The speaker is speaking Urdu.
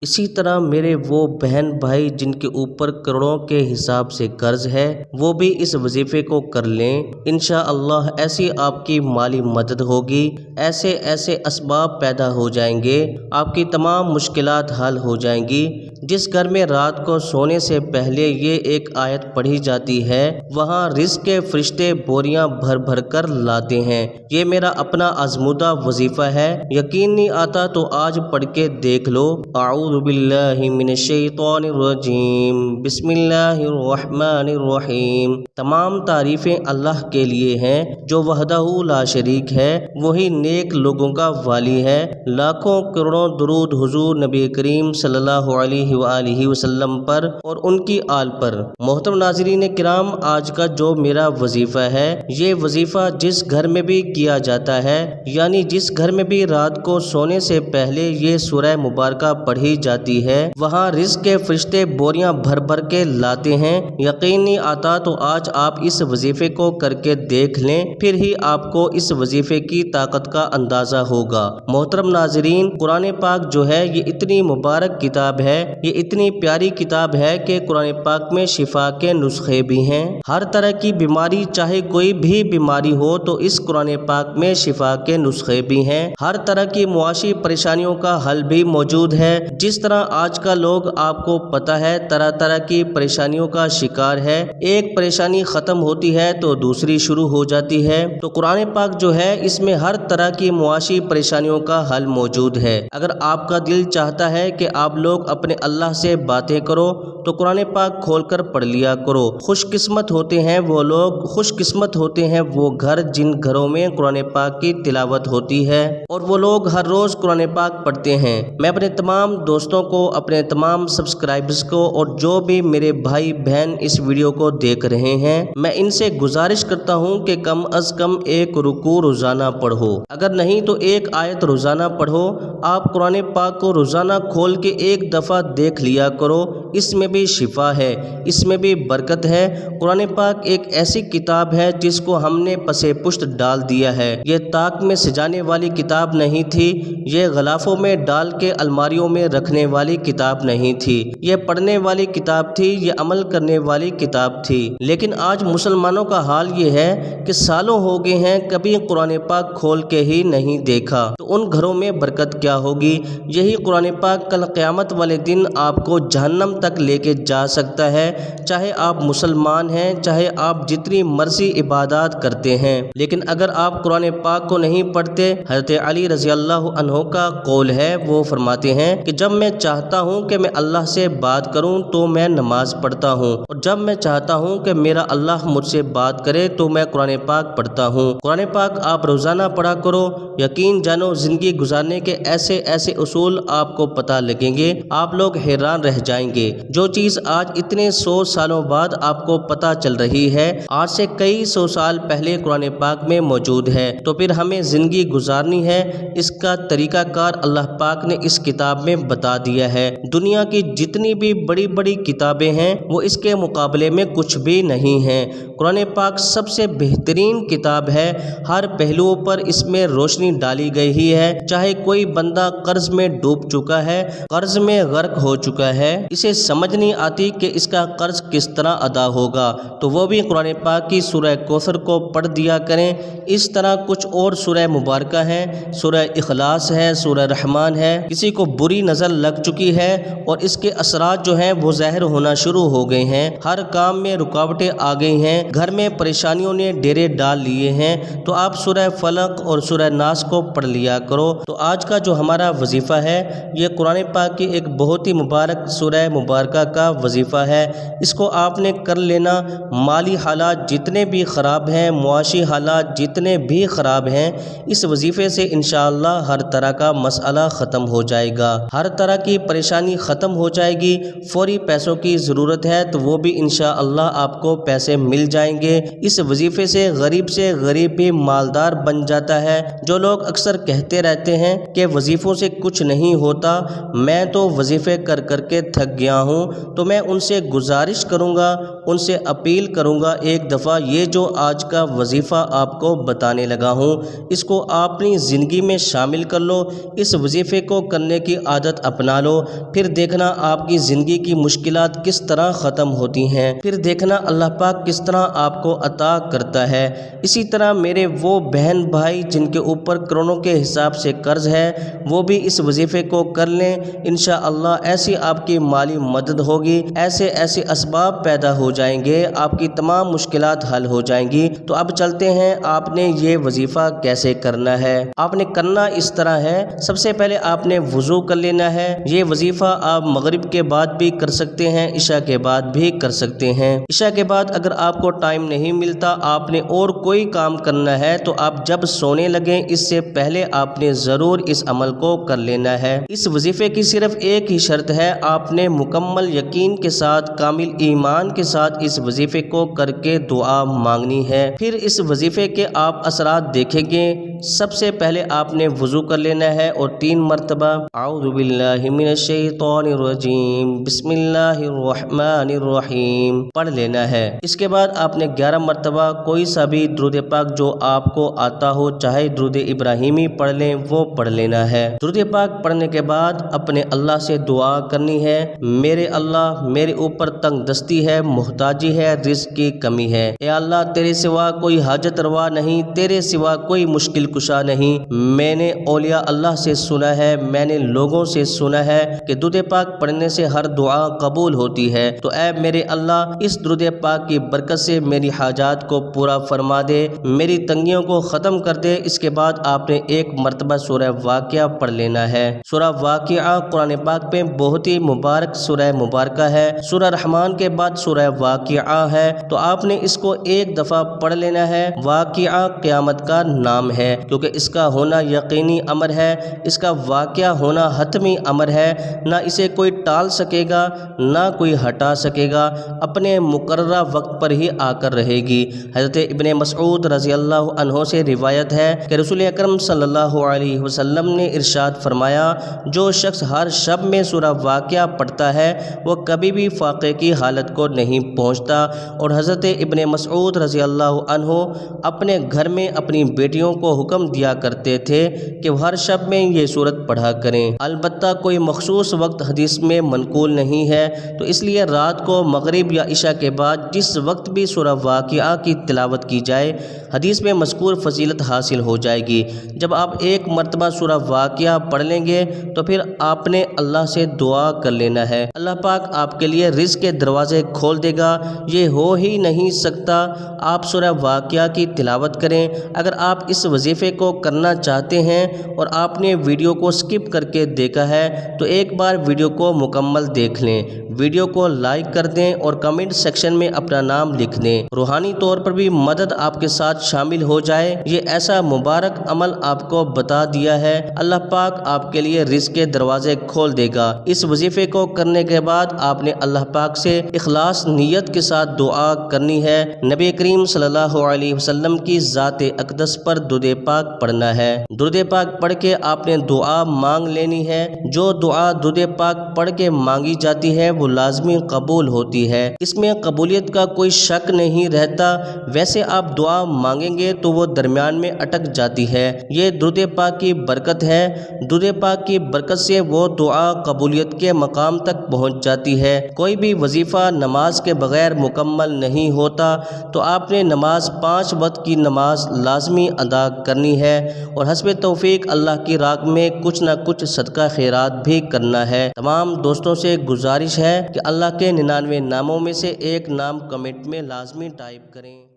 اسی طرح میرے وہ بہن بھائی جن کے اوپر کروڑوں کے حساب سے قرض ہے وہ بھی اس وظیفے کو کر لیں، انشاءاللہ ایسی آپ کی مالی مدد ہوگی، ایسے ایسے اسباب پیدا ہو جائیں گے، آپ کی تمام مشکلات حل ہو جائیں گی۔ جس گھر میں رات کو سونے سے پہلے یہ ایک آیت پڑھی جاتی ہے وہاں رزق کے فرشتے بوریاں بھر بھر کر لاتے ہیں۔ یہ میرا اپنا آزمودہ وظیفہ ہے، یقین نہیں آتا تو آج پڑھ کے دیکھ لو۔ اعوذ باللہ من الشیطان الرجیم، بسم اللہ الرحمن الرحیم۔ تمام تعریفیں اللہ کے لیے ہیں جو وحدہ لا شریک ہے، وہی نیک لوگوں کا والی ہے۔ لاکھوں کروڑوں درود حضور نبی کریم صلی اللہ علیہ وآلہ وسلم پر اور ان کی آل پر۔ محترم ناظرین کرام، آج کا جو میرا وظیفہ ہے یہ وظیفہ جس گھر میں بھی کیا جاتا ہے، یعنی جس گھر میں بھی رات کو سونے سے پہلے یہ سورہ مبارکہ پڑھی جاتی ہے وہاں رزق کے فرشتے بوریاں بھر بھر کے لاتے ہیں۔ یقین نہیں آتا تو آج آپ اس وظیفے کو کر کے دیکھ لیں، پھر ہی آپ کو اس وظیفے کی طاقت کا اندازہ ہوگا۔ محترم ناظرین، قرآن پاک جو ہے یہ اتنی مبارک کتاب ہے، یہ اتنی پیاری کتاب ہے کہ قرآن پاک میں شفا کے نسخے بھی ہیں۔ ہر طرح کی بیماری، چاہے کوئی بھی بیماری ہو تو اس قرآن پاک میں شفا کے نسخے بھی ہیں۔ ہر طرح کی معاشی پریشانیوں کا حل بھی موجود ہے۔ جس طرح آج کا لوگ آپ کو پتہ ہے طرح طرح کی پریشانیوں کا شکار ہے، ایک پریشانی ختم ہوتی ہے تو دوسری شروع ہو جاتی ہے، تو قرآن پاک جو ہے اس میں ہر طرح کی معاشی پریشانیوں کا حل موجود ہے۔ اگر آپ کا دل چاہتا ہے کہ آپ لوگ اپنے اللہ سے باتیں کرو تو قرآن پاک کھول کر پڑھ لیا کرو۔ خوش قسمت ہوتے ہیں وہ لوگ، خوش قسمت ہوتے ہیں وہ گھر جن گھروں میں قرآن پاک کی تلاوت ہوتی ہے اور وہ لوگ ہر روز قرآن پاک پڑھتے ہیں۔ میں اپنے تمام دوستوں کو، اپنے تمام سبسکرائبرز کو اور جو بھی میرے بھائی بہن اس ویڈیو کو دیکھ رہے ہیں میں ان سے گزارش کرتا ہوں کہ کم از کم ایک رکوع روزانہ پڑھو، اگر نہیں تو ایک آیت روزانہ پڑھو۔ آپ قرآن پاک کو روزانہ کھول کے ایک دفعہ دیکھ لیا کرو، اس میں بھی شفا ہے، اس میں بھی برکت ہے۔ قرآن پاک ایک ایسی کتاب ہے جس کو ہم نے پسے پشت ڈال دیا ہے۔ یہ طاق میں سجانے والی کتاب نہیں تھی، یہ غلافوں میں ڈال کے الماریوں میں رکھنے والی کتاب نہیں تھی، یہ پڑھنے والی کتاب تھی، یہ عمل کرنے والی کتاب تھی۔ لیکن آج مسلمانوں کا حال یہ ہے کہ سالوں ہو گئے ہیں کبھی قرآن پاک کھول کے ہی نہیں دیکھا، تو ان گھروں میں برکت کیا ہوگی؟ یہی قرآن پاک کل قیامت والے دن آپ کو جہنم تک لے کے جا سکتا ہے، چاہے آپ مسلمان ہیں، چاہے آپ جتنی مرضی عبادات کرتے ہیں، لیکن اگر آپ قرآن پاک کو نہیں پڑھتے۔ حضرت علی رضی اللہ عنہ کا قول ہے، وہ فرماتے ہیں کہ جب میں چاہتا ہوں کہ میں اللہ سے بات کروں تو میں نماز پڑھتا ہوں، اور جب میں چاہتا ہوں کہ میرا اللہ مجھ سے بات کرے تو میں قرآن پاک پڑھتا ہوں۔ قرآن پاک آپ روزانہ پڑھا کرو، یقین جانو زندگی گزارنے کے ایسے ایسے اصول آپ کو پتہ لگیں گے، آپ لوگ حیران رہ جائیں گے۔ جو چیز آج اتنے 100 سالوں بعد آپ کو پتہ چل رہی ہے آج سے کئی 100 سال پہلے قرآن پاک میں موجود ہے، تو پھر ہمیں زندگی گزارنی ہے، اس کا طریقہ کار اللہ پاک نے اس کتاب میں بتا دیا ہے۔ دنیا کی جتنی بھی بڑی بڑی کتابیں ہیں وہ اس کے مقابلے میں کچھ بھی نہیں ہیں۔ قرآن پاک سب سے بہترین کتاب ہے، ہر پہلو پر اس میں روشنی ڈالی گئی ہے۔ چاہے کوئی بندہ قرض میں ڈوب چکا ہے، قرض میں غرق ہو چکا ہے، اسے سمجھ نہیں آتی کہ اس کا قرض کس طرح ادا ہوگا، تو وہ بھی قرآن پاک کی سورہ کوثر کو پڑھ دیا کریں۔ اس طرح کچھ اور سورہ مبارکہ ہیں، سورہ اخلاص ہے، سورہ رحمان ہے۔ کسی کو بری نظر لگ چکی ہے اور اس کے اثرات جو ہیں وہ ظاہر ہونا شروع ہو گئے ہیں، ہر کام میں رکاوٹیں آ گئی ہیں، گھر میں پریشانیوں نے ڈیرے ڈال لیے ہیں، تو آپ سورہ فلق اور سورہ ناس کو پڑھ لیا کرو۔ تو آج کا جو ہمارا وظیفہ ہے یہ قرآن پاک کی ایک بہت ہی مبارک سورہ مبارکہ کا وظیفہ ہے، اس کو آپ نے کر لینا۔ مالی حالات جتنے بھی خراب ہیں، معاشی حالات جتنے بھی خراب ہیں، اس وظیفے سے انشاءاللہ ہر طرح کا مسئلہ ختم ہو جائے گا، ہر طرح کی پریشانی ختم ہو جائے گی۔ فوری پیسوں کی ضرورت ہے تو وہ بھی انشاءاللہ آپ کو پیسے مل جائیں گے۔ اس وظیفے سے غریب بھی مالدار بن جاتا ہے۔ جو لوگ اکثر کہتے رہتے ہیں کہ وظیفوں سے کچھ نہیں ہوتا، میں تو وظیفے کر کر کے تھک گیا ہوں، تو میں ان سے گزارش گزارش کروں گا، ان سے اپیل کروں گا ایک دفعہ یہ جو آج کا وظیفہ آپ کو بتانے لگا ہوں اس کو آپ اپنی زندگی میں شامل کر لو، اس وظیفے کو کرنے کی عادت اپنا لو، پھر دیکھنا آپ کی زندگی کی مشکلات کس طرح ختم ہوتی ہیں، پھر دیکھنا اللہ پاک کس طرح آپ کو عطا کرتا ہے۔ اسی طرح میرے وہ بہن بھائی جن کے اوپر کروڑوں کے حساب سے قرض ہے وہ بھی اس وظیفے کو کر لیں، انشاءاللہ ایسی آپ کی مالی مدد ہوگی، ایسے اسباب پیدا ہو جائیں گے، آپ کی تمام مشکلات حل ہو جائیں گی۔ تو اب چلتے ہیں آپ نے یہ وظیفہ کیسے کرنا ہے۔ آپ نے کرنا اس طرح ہے، سب سے پہلے آپ نے وضو کر لینا ہے۔ یہ وظیفہ آپ مغرب کے بعد بھی کر سکتے ہیں، عشاء کے بعد بھی کر سکتے ہیں۔ عشاء کے بعد اگر آپ کو ٹائم نہیں ملتا، آپ نے اور کوئی کام کرنا ہے تو آپ جب سونے لگیں اس سے پہلے آپ نے ضرور اس عمل کو کر لینا ہے۔ اس وظیفے کی صرف ایک ہی شرط ہے، آپ نے مکمل یقین کے ساتھ، کامل ایمان کے ساتھ اس وظیفے کو کر کے دعا مانگنی ہے۔ پھر اس وظیفے کے آپ اثرات دیکھیں گے۔ سب سے پہلے آپ نے وضو کر لینا ہے اور 3 مرتبہ اعوذ باللہ من الشیطان الرجیم بسم اللہ الرحمن الرحیم پڑھ لینا ہے۔ اس کے بعد آپ نے 11 مرتبہ کوئی سا بھی درود پاک جو آپ کو آتا ہو، چاہے درود ابراہیمی پڑھ لیں وہ پڑھ لینا ہے۔ درود پاک پڑھنے کے بعد اپنے اللہ سے دعا کرنی ہے، میرے اللہ میرے اوپر تنگ دستی ہے، محتاجی ہے، رزق کی کمی ہے، اے اللہ تیرے سوا کوئی حاجت روا نہیں، تیرے سوا کوئی مشکل کشا نہیں۔ میں نے اولیاء اللہ سے سنا ہے، میں نے لوگوں سے سنا ہے کہ درود پاک پڑھنے سے ہر دعا قبول ہوتی ہے، تو اے میرے اللہ اس درود پاک کی برکت سے میری حاجات کو پورا فرما دے، میری تنگیوں کو ختم کر دے۔ اس کے بعد آپ نے 1 مرتبہ سورہ واقعہ پڑھ لینا ہے۔ سورہ واقعہ قرآن پاک میں بہت ہی مبارک سورہ مبارکہ ہے، سورہ رحمان کے بعد سورہ واقعہ ہے، تو آپ نے اس کو 1 دفعہ پڑھ لینا ہے۔ واقعہ قیامت کا نام ہے کیونکہ اس کا ہونا یقینی امر ہے، اس کا واقعہ ہونا حتمی امر ہے، نہ اسے کوئی ٹال سکے گا نہ کوئی ہٹا سکے گا، اپنے مقررہ وقت پر ہی آ کر رہے گی۔ حضرت ابن مسعود رضی اللہ عنہ سے روایت ہے کہ رسول اکرم صلی اللہ علیہ وسلم نے ارشاد فرمایا، جو شخص ہر شب میں سورہ واقعہ پڑھتا ہے وہ کبھی بھی فاقے کی حالت کو نہیں پہنچتا۔ اور حضرت ابن مسعود رضی اللہ عنہ اپنے گھر میں اپنی بیٹیوں کو حکم دیا کرتے تھے کہ وہ ہر شب میں یہ سورت پڑھا کریں، البتہ کوئی مخصوص وقت حدیث میں منقول نہیں ہے، تو اس لیے رات کو مغرب یا عشاء کے بعد جس وقت بھی سورہ واقعہ کی تلاوت کی جائے حدیث میں مذکور فضیلت حاصل ہو جائے گی۔ جب آپ 1 مرتبہ سورہ واقعہ پڑھ لیں گے تو پھر آپ نے اللہ سے دعا کر لینا ہے، اللہ پاک آپ کے لیے رزق کے دروازے کھول دے گا، یہ ہو ہی نہیں سکتا۔ آپ سورہ واقعہ کی تلاوت کریں۔ اگر آپ اس وظیفے کو کرنا چاہتے ہیں اور آپ نے ویڈیو کو سکپ کر کے دیکھا ہے تو ایک بار ویڈیو کو مکمل دیکھ لیں، ویڈیو کو لائک کر دیں اور کمنٹ سیکشن میں اپنا نام لکھ دیں، روحانی طور پر بھی مدد آپ کے ساتھ شامل ہو جائے۔ یہ ایسا مبارک عمل آپ کو بتا دیا ہے، اللہ پاک آپ کے لیے رزق کے دروازے کھول دے گا۔ اس وظیفے کو کرنے کے بعد آپ نے اللہ پاک سے اخلاص نیت کے ساتھ دعا کرنی ہے، نبی کریم صلی اللہ علیہ وسلم کی ذات اقدس پر درود پاک پڑھنا ہے۔ درود پاک پڑھ کے آپ نے دعا مانگ لینی ہے، جو دعا درود پاک پڑھ کے مانگی جاتی ہے وہ لازمی قبول ہوتی ہے، اس میں قبولیت کا کوئی شک نہیں رہتا۔ ویسے آپ دعا مانگیں گے تو وہ درمیان میں اٹک جاتی ہے، یہ درود پاک کی برکت ہے، درود پاک کی برکت سے وہ دعا قبولیت کے مقام تک پہنچ جاتی ہے۔ کوئی بھی وظیفہ نماز کے بغیر مکمل نہیں ہوتا، تو آپ نے نماز 5 وقت کی نماز لازمی ادا کرنی ہے اور حسب توفیق اللہ کی راہ میں کچھ نہ کچھ صدقہ خیرات بھی کرنا ہے۔ تمام دوستوں سے گزارش ہے کہ اللہ کے 99 ناموں میں سے ایک نام کمنٹ میں لازمی ٹائپ کریں۔